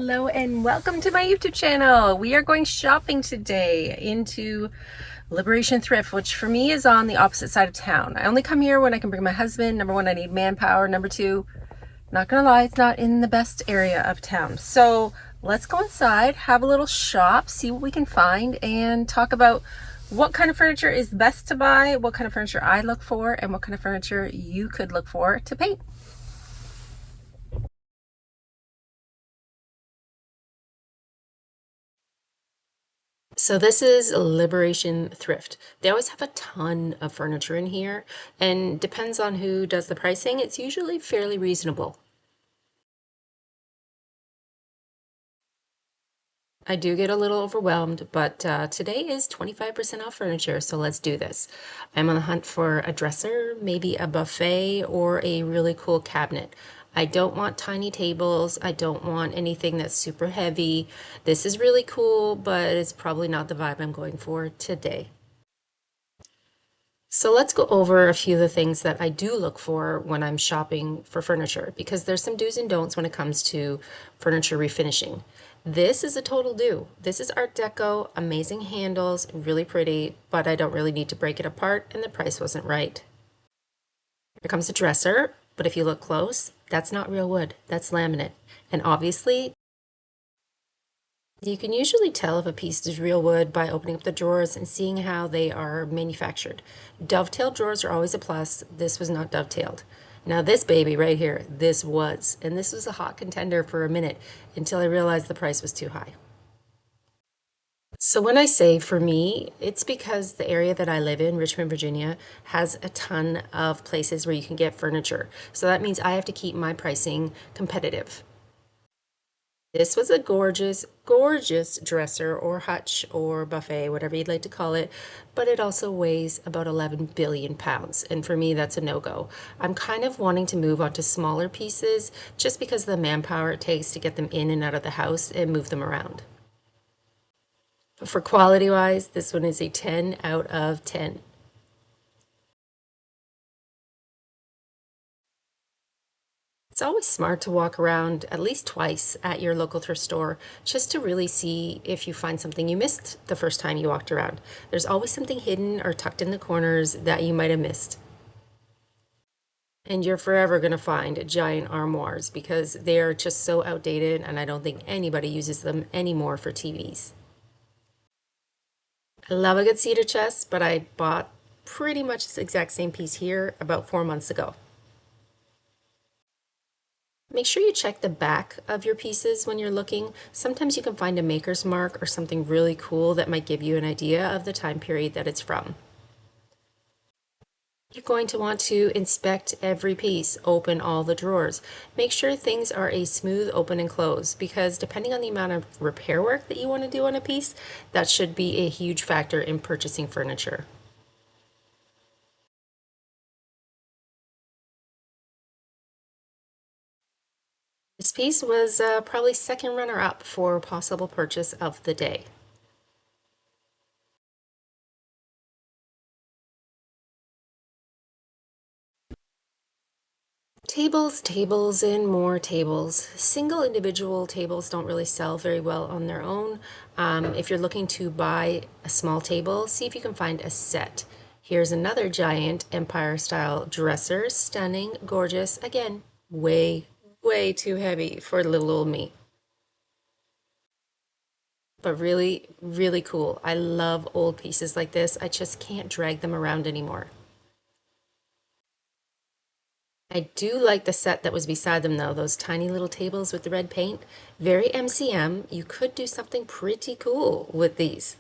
Hello and welcome to my YouTube channel. We are going shopping today into Liberation Thrift, which for me is on the opposite side of town. I only come here when I can bring my husband. Number one, I need manpower. Number two, not gonna lie, it's not in the best area of town. So let's go inside, have a little shop, see what we can find, and talk about what kind of furniture is best to buy, what kind of furniture I look for, and what kind of furniture you could look for to paint. So this is Liberation Thrift. They always have a ton of furniture in here, and depends on who does the pricing, it's usually fairly reasonable. I do get a little overwhelmed, but today is 25% off furniture, so let's do this. I'm on the hunt for a dresser, maybe a buffet, or a really cool cabinet. I don't want tiny tables. I don't want anything that's super heavy. This is really cool, but it's probably not the vibe I'm going for today. So let's go over a few of the things that I do look for when I'm shopping for furniture, because there's some do's and don'ts when it comes to furniture refinishing. This is a total do. This is Art Deco, amazing handles, really pretty, but I don't really need to break it apart and the price wasn't right. Here comes the dresser, but if you look close, that's not real wood, that's laminate. And obviously, you can usually tell if a piece is real wood by opening up the drawers and seeing how they are manufactured. Dovetailed drawers are always a plus. This was not dovetailed. Now this baby right here, this was. And this was a hot contender for a minute until I realized the price was too high. So when I say for me, it's because the area that I live in, Richmond, Virginia, has a ton of places where you can get furniture. So that means I have to keep my pricing competitive. This was a gorgeous, gorgeous dresser or hutch or buffet, whatever you'd like to call it, but it also weighs about 11 billion pounds. And for me, that's a no-go. I'm kind of wanting to move on to smaller pieces just because of the manpower it takes to get them in and out of the house and move them around. But for quality-wise, this one is a 10 out of 10. It's always smart to walk around at least twice at your local thrift store just to really see if you find something you missed the first time you walked around. There's always something hidden or tucked in the corners that you might have missed. And you're forever going to find giant armoires because they are just so outdated and I don't think anybody uses them anymore for TVs. I love a good cedar chest, but I bought pretty much the exact same piece here about 4 months ago. Make sure you check the back of your pieces when you're looking. Sometimes you can find a maker's mark or something really cool that might give you an idea of the time period that it's from. You're going to want to inspect every piece, open all the drawers. Make sure things are a smooth open and close because depending on the amount of repair work that you want to do on a piece, that should be a huge factor in purchasing furniture. This piece was probably second runner-up for possible purchase of the day. Tables, tables, and more tables. Single individual tables don't really sell very well on their own. If you're looking to buy a small table, see if you can find a set. Here's another giant Empire style dresser. Stunning, gorgeous. Again, way, way too heavy for little old me. But really, really cool. I love old pieces like this. I just can't drag them around anymore. I do like the set that was beside them though, those tiny little tables with the red paint. Very MCM. You could do something pretty cool with these.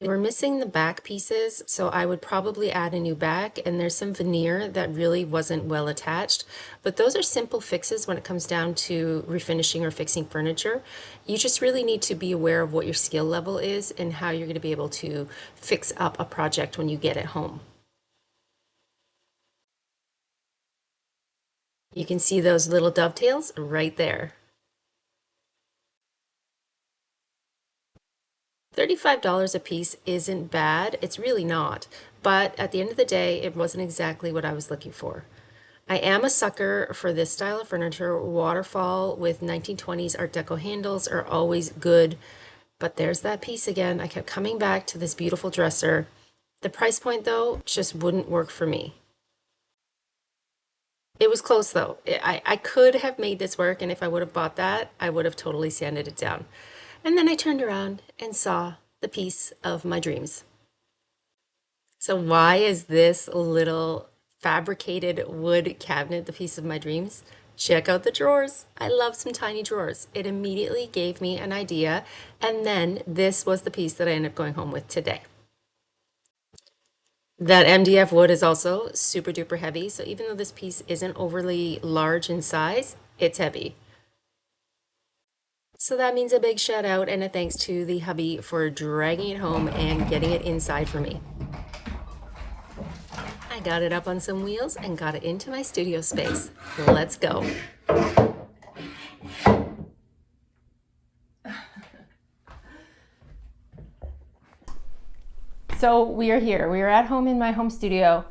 They were missing the back pieces, so I would probably add a new back, and there's some veneer that really wasn't well attached. But those are simple fixes when it comes down to refinishing or fixing furniture. You just really need to be aware of what your skill level is and how you're going to be able to fix up a project when you get it home. You can see those little dovetails right there. $35 a piece isn't bad. It's really not. But at the end of the day, it wasn't exactly what I was looking for. I am a sucker for this style of furniture. Waterfall with 1920s Art Deco handles are always good, but there's that piece again. I kept coming back to this beautiful dresser. The price point, though, just wouldn't work for me. It was close, though. I could have made this work, and if I would have bought that, I would have totally sanded it down. And then I turned around and saw the piece of my dreams. So why is this little fabricated wood cabinet the piece of my dreams? Check out the drawers. I love some tiny drawers. It immediately gave me an idea, and then this was the piece that I ended up going home with today. That MDF wood is also super duper heavy, so even though this piece isn't overly large in size, it's heavy. So that means a big shout out and a thanks to the hubby for dragging it home and getting it inside for me. I got it up on some wheels and got it into my studio space. Let's go. So we are here. We are at home in my home studio.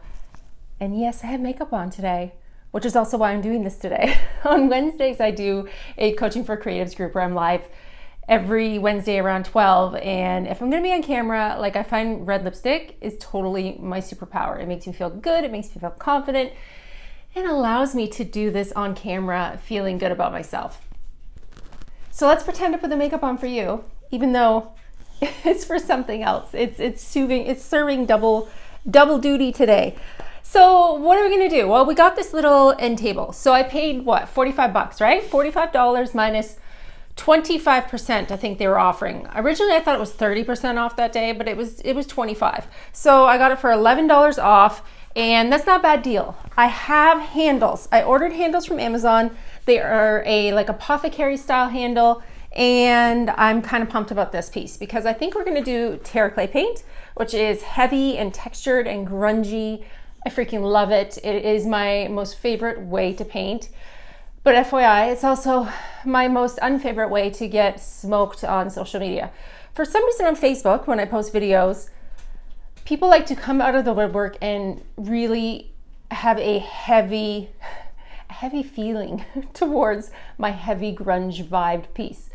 And yes, I have makeup on today, which is also why I'm doing this today. On Wednesdays, I do a Coaching for Creatives group where I'm live every Wednesday around 12. And if I'm gonna be on camera, like I find red lipstick is totally my superpower. It makes me feel good, it makes me feel confident, and allows me to do this on camera feeling good about myself. So let's pretend to put the makeup on for you, even though it's for something else. It's serving double duty today. So what are we gonna do? Well, we got this little end table. So I paid what, 45 bucks, right? $45 minus 25%, I think they were offering. Originally, I thought it was 30% off that day, but it was 25. So I got it for $11 off, and that's not a bad deal. I have handles. I ordered handles from Amazon. They are like apothecary style handle, and I'm kind of pumped about this piece because I think we're gonna do Terra Clay Paint, which is heavy and textured and grungy. I freaking love it. It is my most favorite way to paint. But FYI, it's also my most unfavorite way to get smoked on social media. For some reason on Facebook, when I post videos, people like to come out of the woodwork and really have a heavy feeling towards my heavy grunge vibed piece.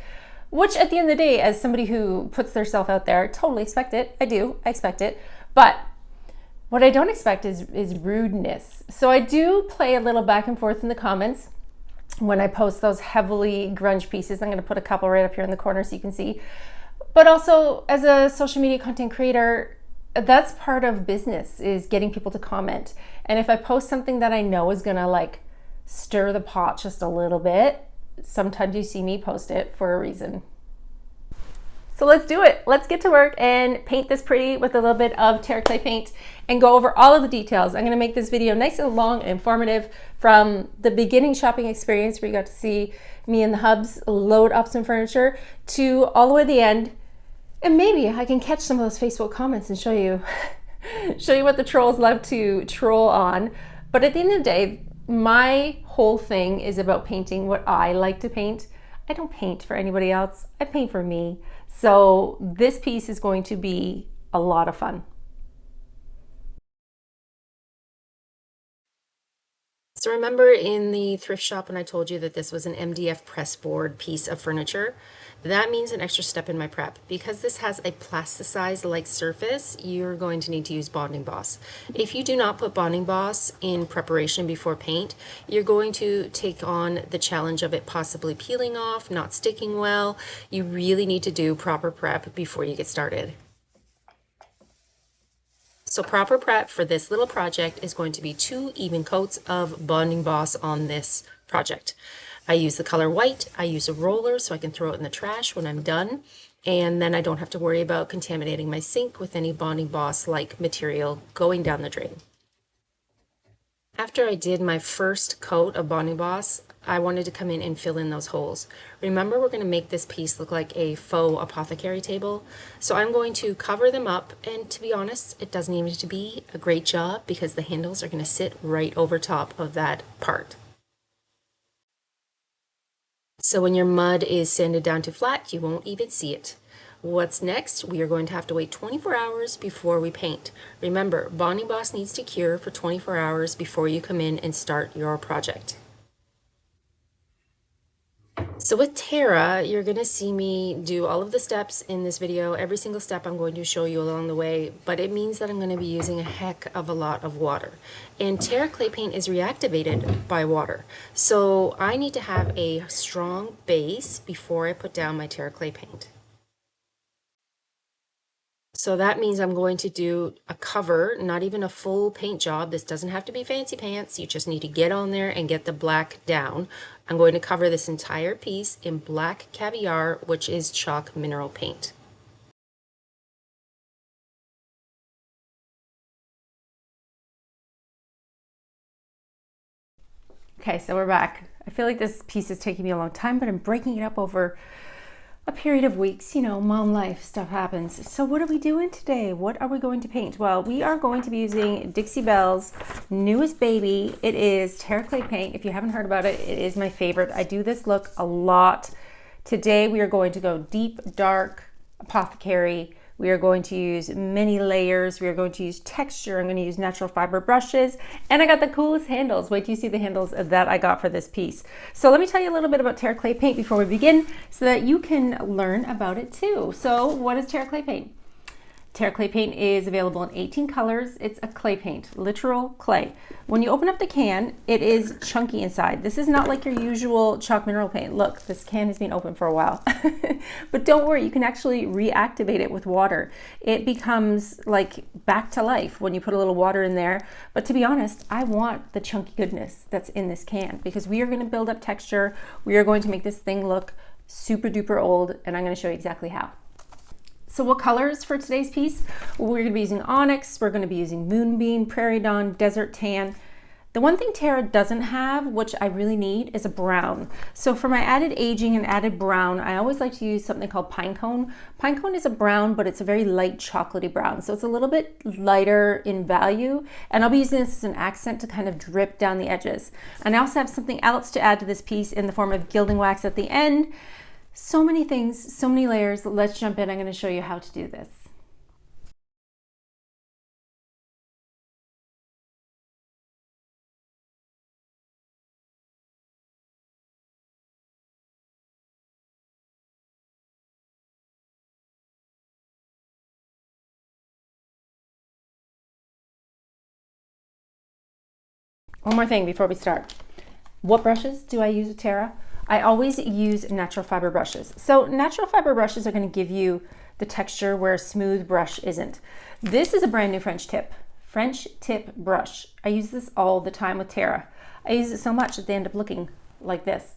Which at the end of the day, as somebody who puts themselves out there, totally expect it. I expect it. But what I don't expect is rudeness. So I do play a little back and forth in the comments when I post those heavily grunge pieces. I'm going to put a couple right up here in the corner so you can see. But also as a social media content creator, that's part of business, is getting people to comment. And if I post something that I know is going to like stir the pot just a little bit, sometimes you see me post it for a reason. So let's do it. Let's get to work and paint this pretty with a little bit of Terra Clay paint and go over all of the details. I'm gonna make this video nice and long and informative, from the beginning shopping experience where you got to see me and the hubs load up some furniture to all the way to the end. And maybe I can catch some of those Facebook comments and show you what the trolls love to troll on. But at the end of the day, my whole thing is about painting what I like to paint. I don't paint for anybody else. I paint for me. So this piece is going to be a lot of fun. So remember in the thrift shop when I told you that this was an MDF pressboard piece of furniture? That means an extra step in my prep. Because this has a plasticized-like surface, you're going to need to use bonding boss. If you do not put bonding boss in preparation before paint, you're going to take on the challenge of it possibly peeling off, not sticking well. You really need to do proper prep before you get started. So proper prep for this little project is going to be 2 even coats of bonding boss on this project. I use the color white. I use a roller so I can throw it in the trash when I'm done, and then I don't have to worry about contaminating my sink with any bonding boss like material going down the drain. After I did my first coat of bonding boss, I wanted to come in and fill in those holes. Remember, we're going to make this piece look like a faux apothecary table. So I'm going to cover them up, and to be honest, it doesn't even need to be a great job because the handles are going to sit right over top of that part. So when your mud is sanded down to flat, you won't even see it. What's next? We are going to have to wait 24 hours before we paint. Remember, Bonding Boss needs to cure for 24 hours before you come in and start your project. So with Terra, you're going to see me do all of the steps in this video. Every single step I'm going to show you along the way, but it means that I'm going to be using a heck of a lot of water. And Terra Clay Paint is reactivated by water. So I need to have a strong base before I put down my Terra Clay Paint. So that means I'm going to do a cover, not even a full paint job. This doesn't have to be fancy pants. You just need to get on there and get the black down. I'm going to cover this entire piece in black Caviar, which is chalk mineral paint. Okay, so we're back. I feel like this piece is taking me a long time, but I'm breaking it up over a period of weeks. You know, mom life, stuff happens. So what are we doing today? What are we going to paint? Well, we are going to be using Dixie Belle's newest baby. It is Terra Clay Paint. If you haven't heard about it, it is my favorite. I do this look a lot. Today we are going to go deep, dark, apothecary. We are going to use many layers. We are going to use texture. I'm going to use natural fiber brushes. And I got the coolest handles. Wait till you see the handles that I got for this piece. So let me tell you a little bit about Terra Clay Paint before we begin so that you can learn about it too. So what is Terra Clay Paint? Terra Clay Paint is available in 18 colors. It's a clay paint, literal clay. When you open up the can, it is chunky inside. This is not like your usual chalk mineral paint. Look, this can has been open for a while. But don't worry, you can actually reactivate it with water. It becomes like back to life when you put a little water in there. But to be honest, I want the chunky goodness that's in this can because we are going to build up texture. We are going to make this thing look super duper old, and I'm going to show you exactly how. So what colors for today's piece? Well, we're going to be using Onyx, we're going to be using Moonbeam, Prarie Dawn, Desert Tan. The one thing Terra doesn't have, which I really need, is a brown. So for my added aging and added brown, I always like to use something called Pine Cone. Pine Cone is a brown, but it's a very light chocolatey brown. So it's a little bit lighter in value. And I'll be using this as an accent to kind of drip down the edges. And I also have something else to add to this piece in the form of Gilding Wax at the end. So many things, so many layers. Let's jump in. I'm going to show you how to do this. One more thing before we start. What brushes do I use with Terra? I always use natural fiber brushes. So natural fiber brushes are going to give you the texture where a smooth brush isn't. This is a brand new French tip brush. I use this all the time with Terra. I use it so much that they end up looking like this.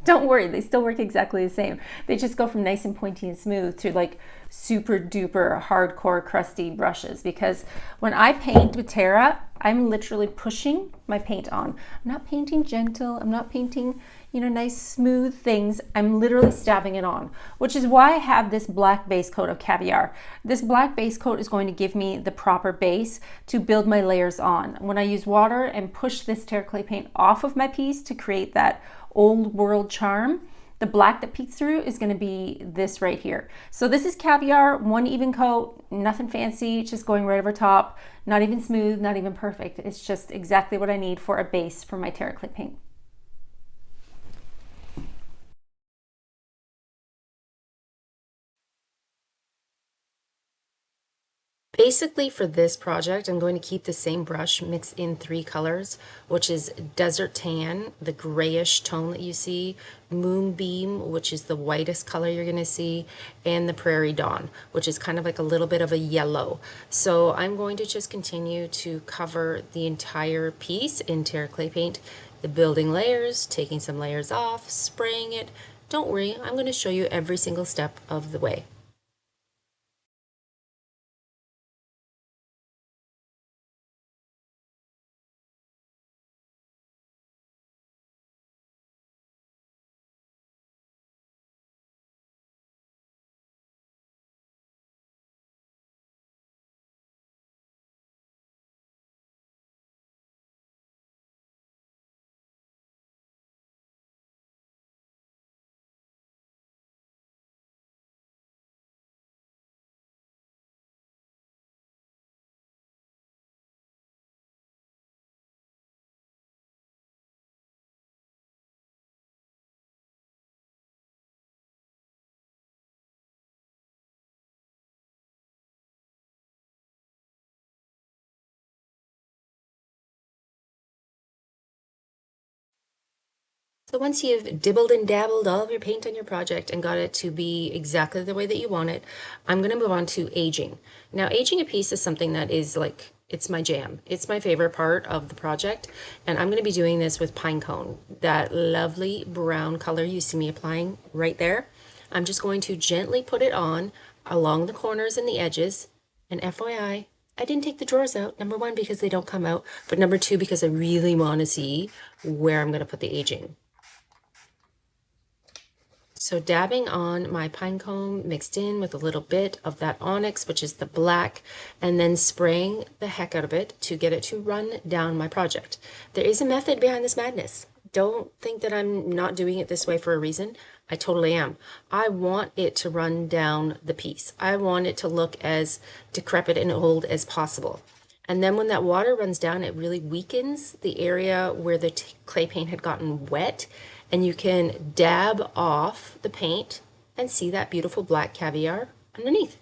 Don't worry, they still work exactly the same. They just go from nice and pointy and smooth to like super duper hardcore crusty brushes, because when I paint with Terra, I'm literally pushing my paint on. I'm not painting gentle, I'm not painting, you know, nice smooth things. I'm literally stabbing it on, which is why I have this black base coat of Caviar. This black base coat is going to give me the proper base to build my layers on. When I use water and push this Terra Clay paint off of my piece to create that old world charm, the black that peeks through is going to be this right here. So this is Caviar, one even coat, nothing fancy, just going right over top, not even smooth, not even perfect. It's just exactly what I need for a base for my Terra Clay paint. Basically for this project, I'm going to keep the same brush mixed in 3 colors, which is Desert Tan, the grayish tone that you see, Moonbeam, which is the whitest color you're going to see, and the Prarie Dawn, which is kind of like a little bit of a yellow. So I'm going to just continue to cover the entire piece in Terra Clay Paint, the building layers, taking some layers off, spraying it. Don't worry, I'm going to show you every single step of the way. So once you've dibbled and dabbled all of your paint on your project and got it to be exactly the way that you want it, I'm going to move on to aging. Now, aging a piece is something that is like, it's my jam. It's my favorite part of the project, and I'm going to be doing this with pine cone, that lovely brown color you see me applying right there. I'm just going to gently put it on along the corners and the edges, and FYI, I didn't take the drawers out, number one, because they don't come out, but number two, because I really want to see where I'm going to put the aging. So dabbing on my pine cone mixed in with a little bit of that Onyx, which is the black, and then spraying the heck out of it to get it to run down my project. There is a method behind this madness. Don't think that I'm not doing it this way for a reason. I totally am. I want it to run down the piece. I want it to look as decrepit and old as possible. And then when that water runs down, it really weakens the area where the clay paint had gotten wet, and you can dab off the paint and see that beautiful black caviar underneath.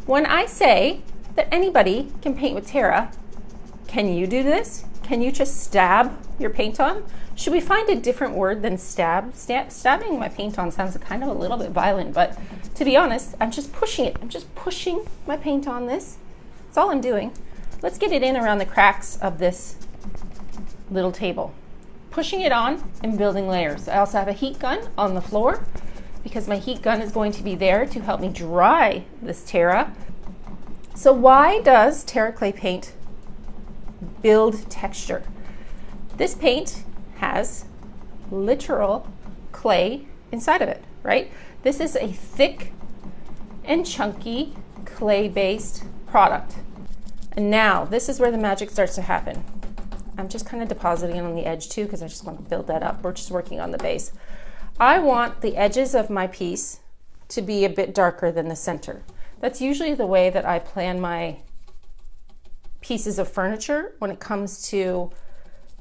When I say that anybody can paint with Terra, can you do this? Can you just stab your paint on? Should we find a different word than stab? Stabbing my paint on sounds kind of a little bit violent, but to be honest, I'm just pushing it. I'm just pushing my paint on this. That's all I'm doing. Let's get it in around the cracks of this little table. Pushing it on and building layers. I also have a heat gun on the floor because my heat gun is going to be there to help me dry this Terra. So why does Terra Clay Paint build texture? This paint has literal clay inside of it, right? This is a thick and chunky clay-based product. And now this is where the magic starts to happen. I'm just kind of depositing it on the edge too because I just want to build that up. We're just working on the base. I want the edges of my piece to be a bit darker than the center. That's usually the way that I plan my pieces of furniture when it comes to,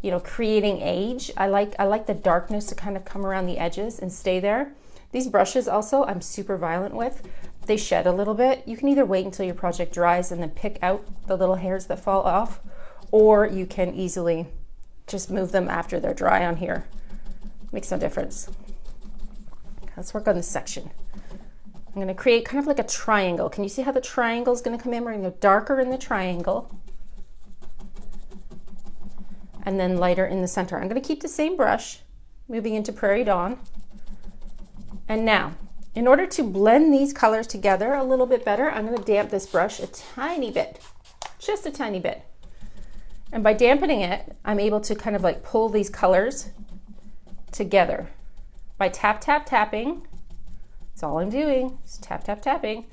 you know, creating age. I like the darkness to kind of come around the edges and stay there. These brushes also I'm super violent with. They shed a little bit. You can either wait until your project dries and then pick out the little hairs that fall off, or you can easily just move them after they're dry on here. Makes no difference. Let's work on this section. I'm going to create kind of like a triangle. Can you see how the triangle is going to come in? We're going to go darker in the triangle and then lighter in the center. I'm going to keep the same brush, moving into Prarie Dawn. And now, in order to blend these colors together a little bit better, I'm going to damp this brush a tiny bit, just a tiny bit. And by dampening it, I'm able to kind of like pull these colors together. By tapping, that's all I'm doing, is tapping,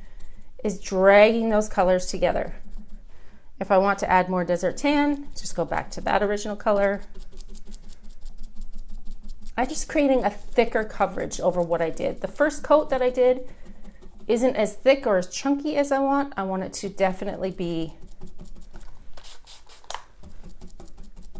is dragging those colors together. If I want to add more desert tan, just go back to that original color. I'm just creating a thicker coverage over what I did. The first coat that I did isn't as thick or as chunky as I want. I want it to definitely be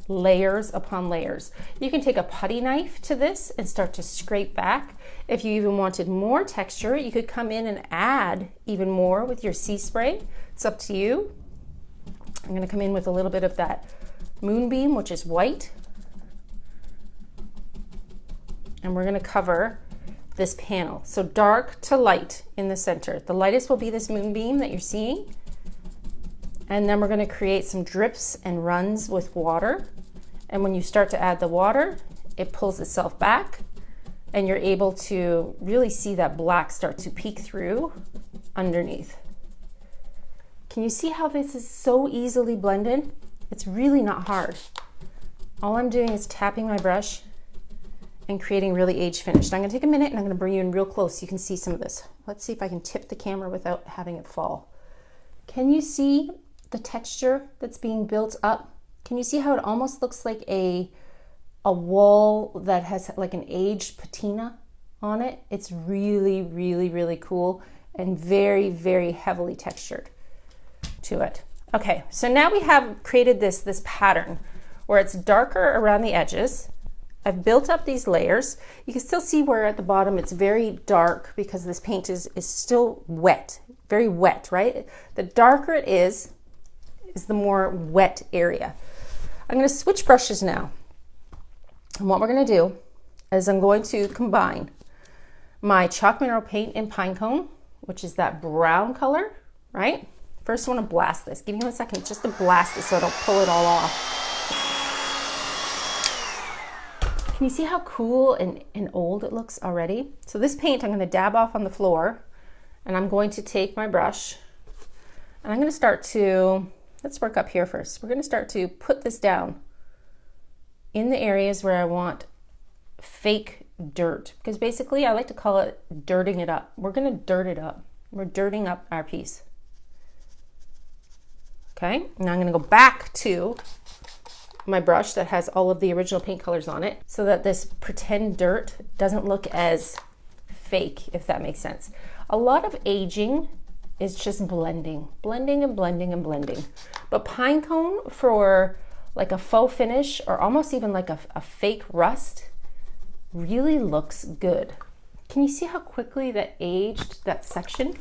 layers upon layers. You can take a putty knife to this and start to scrape back. If you even wanted more texture, you could come in and add even more with your sea spray. It's up to you. I'm going to come in with a little bit of that Moonbeam, which is white. And we're going to cover this panel. So dark to light in the center. The lightest will be this Moonbeam that you're seeing. And then we're going to create some drips and runs with water. And when you start to add the water, it pulls itself back and you're able to really see that black start to peek through underneath. Can you see how this is so easily blended? It's really not hard. All I'm doing is tapping my brush and creating really age finished. I'm going to take a minute and I'm going to bring you in real close so you can see some of this. Let's see if I can tip the camera without having it fall. Can you see the texture that's being built up? Can you see how it almost looks like a wall that has like an aged patina on it? It's really, really, really cool and very, very heavily textured to it. Okay, so now we have created this pattern where it's darker around the edges. I've built up these layers. You can still see where at the bottom it's very dark because this paint is still wet, very wet, right? The darker it is the more wet area. I'm going to switch brushes now. And what we're going to do is I'm going to combine my chalk mineral paint in Pinecone, which is that brown color, right? First I want to blast this. Give me 1 second just to blast this so I don't pull it all off. Can you see how cool and old it looks already? So this paint I'm going to dab off on the floor, and I'm going to take my brush and I'm going to start to, let's work up here first. We're going to start to put this down in the areas where I want fake dirt, because basically I like to call it dirting it up. We're going to dirt it up. We're dirting up our piece. Okay, now I'm going to go back to my brush that has all of the original paint colors on it so that this pretend dirt doesn't look as fake, if that makes sense. A lot of aging is just blending and blending and blending. But Pinecone for like a faux finish or almost even like a fake rust really looks good. Can you see how quickly that aged that section?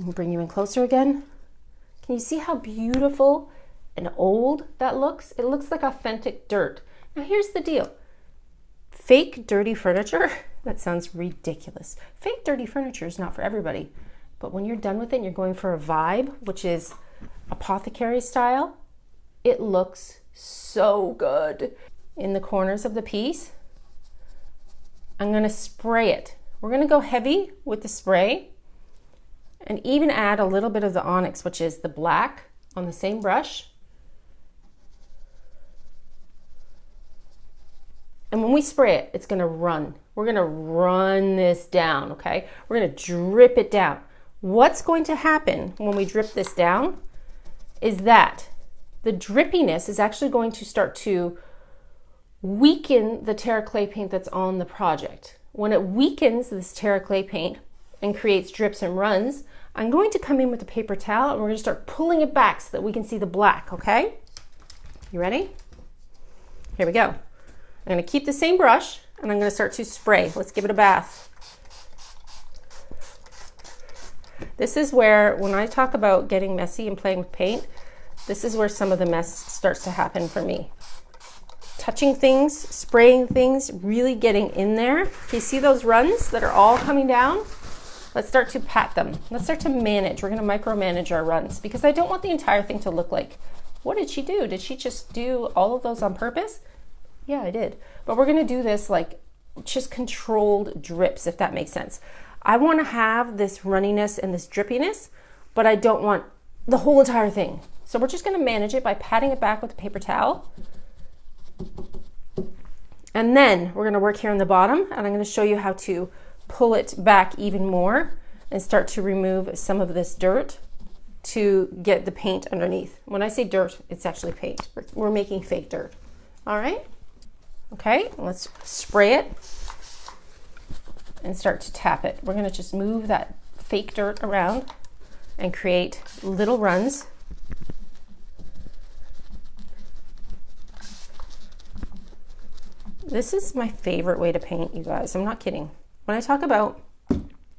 I'll bring you in closer again. Can you see how beautiful and old that looks? It looks like authentic dirt. Now here's the deal. Fake dirty furniture, that sounds ridiculous. Fake dirty furniture is not for everybody. But when you're done with it and you're going for a vibe, which is apothecary style, it looks so good. In the corners of the piece, I'm gonna spray it. We're gonna go heavy with the spray and even add a little bit of the Onyx, which is the black, on the same brush. And when we spray it, it's gonna run. We're gonna run this down, okay? We're gonna drip it down. What's going to happen when we drip this down is that the drippiness is actually going to start to weaken the Terra Clay paint that's on the project. When it weakens this Terra Clay paint and creates drips and runs, I'm going to come in with a paper towel and we're gonna start pulling it back so that we can see the black, okay? You ready? Here we go. I'm gonna keep the same brush and I'm gonna start to spray. Let's give it a bath. This is where, when I talk about getting messy and playing with paint, this is where some of the mess starts to happen for me. Touching things, spraying things, really getting in there. Do you see those runs that are all coming down? Let's start to pat them. Let's start to manage. We're gonna micromanage our runs because I don't want the entire thing to look like, what did she do? Did she just do all of those on purpose? Yeah, I did. But we're gonna do this like just controlled drips, if that makes sense. I wanna have this runniness and this drippiness, but I don't want the whole entire thing. So we're just gonna manage it by patting it back with a paper towel. And then we're gonna work here on the bottom and I'm gonna show you how to pull it back even more and start to remove some of this dirt to get the paint underneath. When I say dirt, it's actually paint. We're making fake dirt. All right? Okay, let's spray it and start to tap it. We're gonna just move that fake dirt around and create little runs. This is my favorite way to paint, you guys. I'm not kidding. When I talk about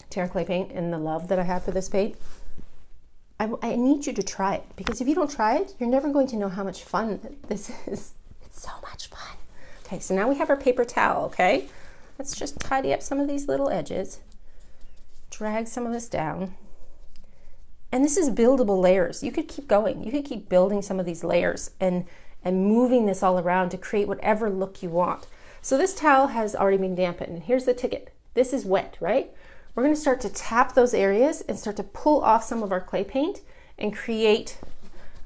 Terra Clay paint and the love that I have for this paint, I need you to try it, because if you don't try it, you're never going to know how much fun this is. It's so much fun. Okay, so now we have our paper towel, okay? Let's just tidy up some of these little edges, drag some of this down. And this is buildable layers. You could keep going. You could keep building some of these layers and moving this all around to create whatever look you want. So this towel has already been dampened, and here's the ticket. This is wet, right? We're gonna start to tap those areas and start to pull off some of our clay paint and create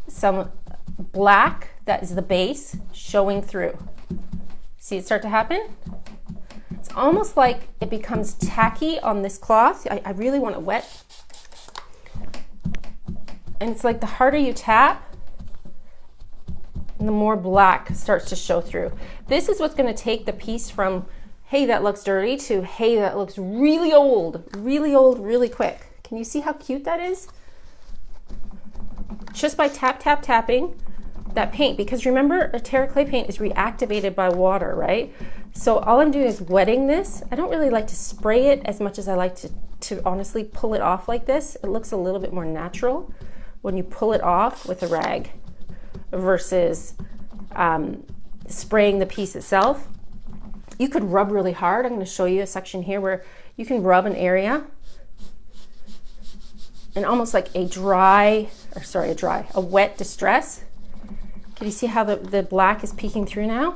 some black that is the base showing through. See it start to happen? It's almost like it becomes tacky on this cloth. I really want it wet. And it's like the harder you tap, the more black starts to show through. This is what's going to take the piece from, hey, that looks dirty, to, hey, that looks really old, really quick. Can you see how cute that is? Just by tapping that paint, because remember, a Terra Clay paint is reactivated by water, right? So all I'm doing is wetting this. I don't really like to spray it as much as I like to honestly pull it off like this. It looks a little bit more natural when you pull it off with a rag versus spraying the piece itself. You could rub really hard. I'm going to show you a section here where you can rub an area and almost like a wet distress. Can you see how the black is peeking through now?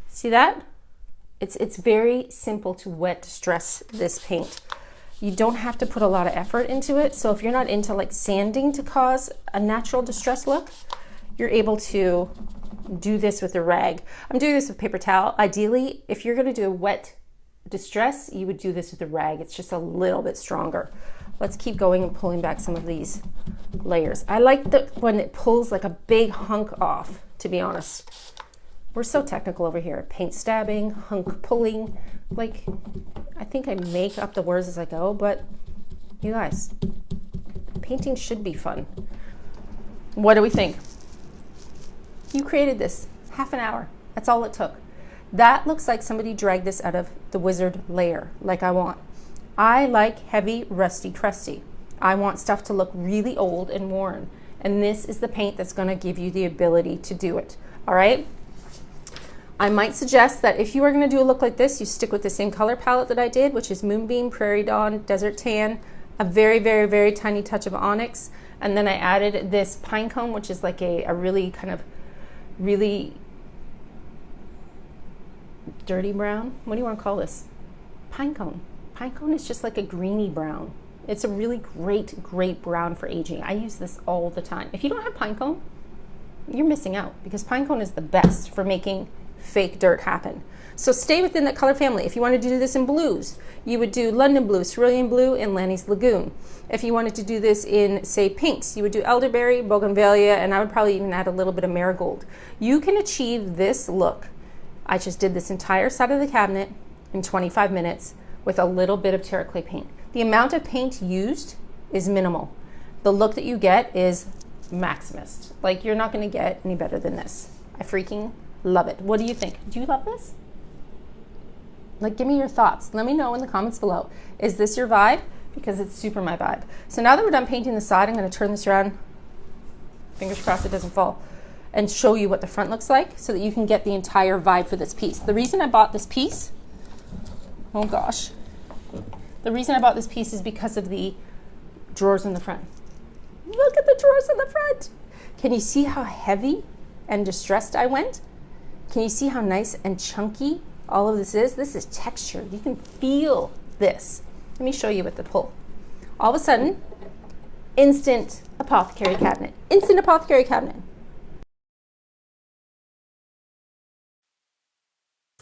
See that? It's very simple to wet distress this paint. You don't have to put a lot of effort into it. So if you're not into like sanding to cause a natural distress look, you're able to do this with a rag. I'm doing this with paper towel. Ideally, if you're gonna do a wet distress, you would do this with a rag. It's just a little bit stronger. Let's keep going and pulling back some of these layers. I like when it pulls like a big hunk off, to be honest. We're so technical over here. Paint stabbing, hunk pulling. Like, I think I make up the words as I go, but you guys, painting should be fun. What do we think? You created this, half an hour. That's all it took. That looks like somebody dragged this out of the wizard layer, like I want. I like heavy, rusty, crusty. I want stuff to look really old and worn. And this is the paint that's gonna give you the ability to do it, all right? I might suggest that if you are gonna do a look like this, you stick with the same color palette that I did, which is Moonbeam, Prarie Dawn, Desert Tan, a very, very, very tiny touch of Onyx. And then I added this pine cone, which is like a really kind of really dirty brown. What do you want to call this? Pine cone. Pine cone is just like a greeny brown. It's a really great, great brown for aging. I use this all the time. If you don't have pine cone, you're missing out, because pine cone is the best for making fake dirt happen. So stay within that color family. If you wanted to do this in blues, you would do London Blue, Cerulean Blue, and Lanny's Lagoon. If you wanted to do this in, say, pinks, you would do Elderberry, Bougainvillea, and I would probably even add a little bit of Marigold. You can achieve this look. I just did this entire side of the cabinet in 25 minutes with a little bit of Terra Clay paint. The amount of paint used is minimal. The look that you get is Maximist. Like, you're not gonna get any better than this. I freaking love it. What do you think? Do you love this? Like, give me your thoughts. Let me know in the comments below. Is this your vibe? Because it's super my vibe. So now that we're done painting the side, I'm gonna turn this around, fingers crossed it doesn't fall, and show you what the front looks like so that you can get the entire vibe for this piece. The reason I bought this piece, oh gosh, the reason I bought this piece is because of the drawers in the front. Look at the drawers in the front. Can you see how heavy and distressed I went? Can you see how nice and chunky all of this is? This is texture. You can feel this. Let me show you with the pull. All of a sudden, instant apothecary cabinet. Instant apothecary cabinet.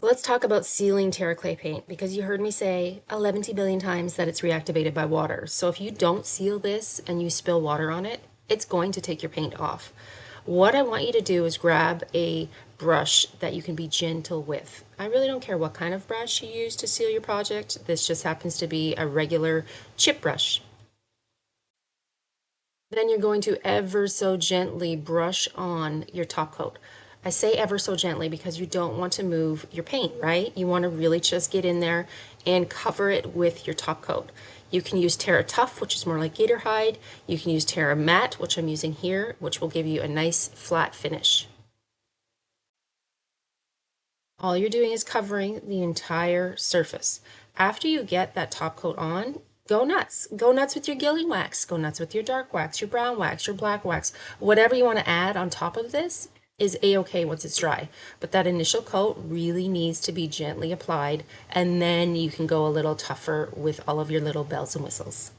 Let's talk about sealing Terra Clay paint, because you heard me say 11 billion times that it's reactivated by water. So if you don't seal this and you spill water on it, it's going to take your paint off. What I want you to do is grab a brush that you can be gentle with. I really don't care what kind of brush you use to seal your project. This just happens to be a regular chip brush. Then you're going to ever so gently brush on your top coat. I say ever so gently because you don't want to move your paint, right? You want to really just get in there and cover it with your top coat. You can use Terra Tough, which is more like gator hide. You can use Terra Matte, which I'm using here, which will give you a nice flat finish. All you're doing is covering the entire surface. After you get that top coat on, go nuts. Go nuts with your Gilding Wax. Go nuts with your dark wax, your brown wax, your black wax. Whatever you want to add on top of this is a-okay once it's dry. But that initial coat really needs to be gently applied, and then you can go a little tougher with all of your little bells and whistles.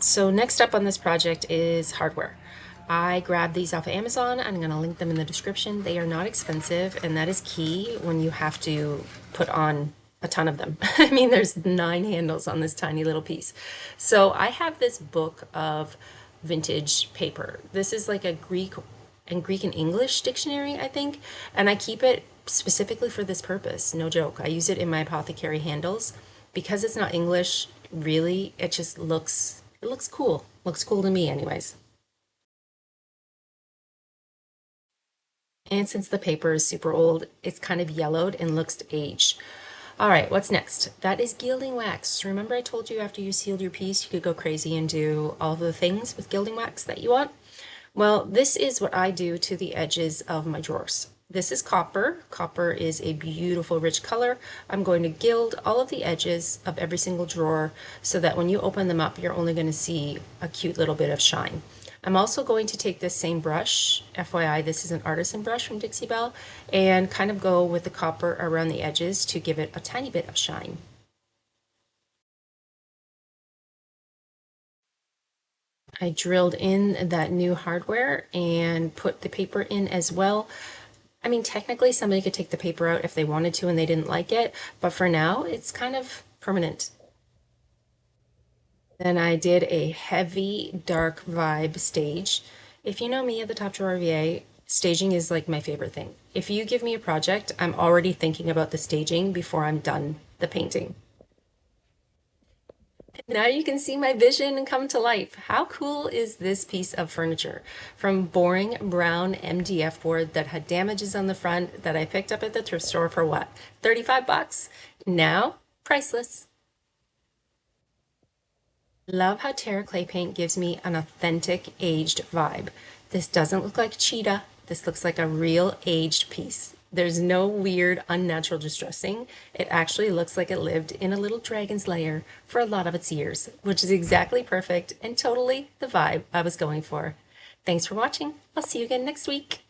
So next up on this project is hardware. I grabbed these off of Amazon. I'm going to link them in the description. They are not expensive, and that is key when you have to put on a ton of them. I mean, there's 9 handles on this tiny little piece. So I have this book of vintage paper. This is like a Greek and English dictionary, I think, and I keep it specifically for this purpose. No joke. I use it in my apothecary handles because it's not English, really. It looks cool. Looks cool to me anyways. And since the paper is super old, it's kind of yellowed and looks aged. All right, what's next? That is gilding wax. Remember I told you after you sealed your piece, you could go crazy and do all the things with gilding wax that you want? Well, this is what I do to the edges of my drawers. This is copper. Copper is a beautiful, rich color. I'm going to gild all of the edges of every single drawer so that when you open them up, you're only going to see a cute little bit of shine. I'm also going to take this same brush, FYI, this is an artisan brush from Dixie Belle, and kind of go with the copper around the edges to give it a tiny bit of shine. I drilled in that new hardware and put the paper in as well. I mean, technically somebody could take the paper out if they wanted to and they didn't like it, but for now it's kind of permanent. Then I did a heavy dark vibe stage. If you know me at the Top Drawer VA, staging is like my favorite thing. If you give me a project, I'm already thinking about the staging before I'm done the painting. Now you can see my vision come to life. How cool is this piece of furniture? From boring brown MDF board that had damages on the front that I picked up at the thrift store for what? 35 bucks? Now, priceless. Love how Terra Clay Paint gives me an authentic aged vibe. This doesn't look like cheetah. This looks like a real aged piece. There's no weird, unnatural distressing. It actually looks like it lived in a little dragon's lair for a lot of its years, which is exactly perfect and totally the vibe I was going for. Thanks for watching. I'll see you again next week.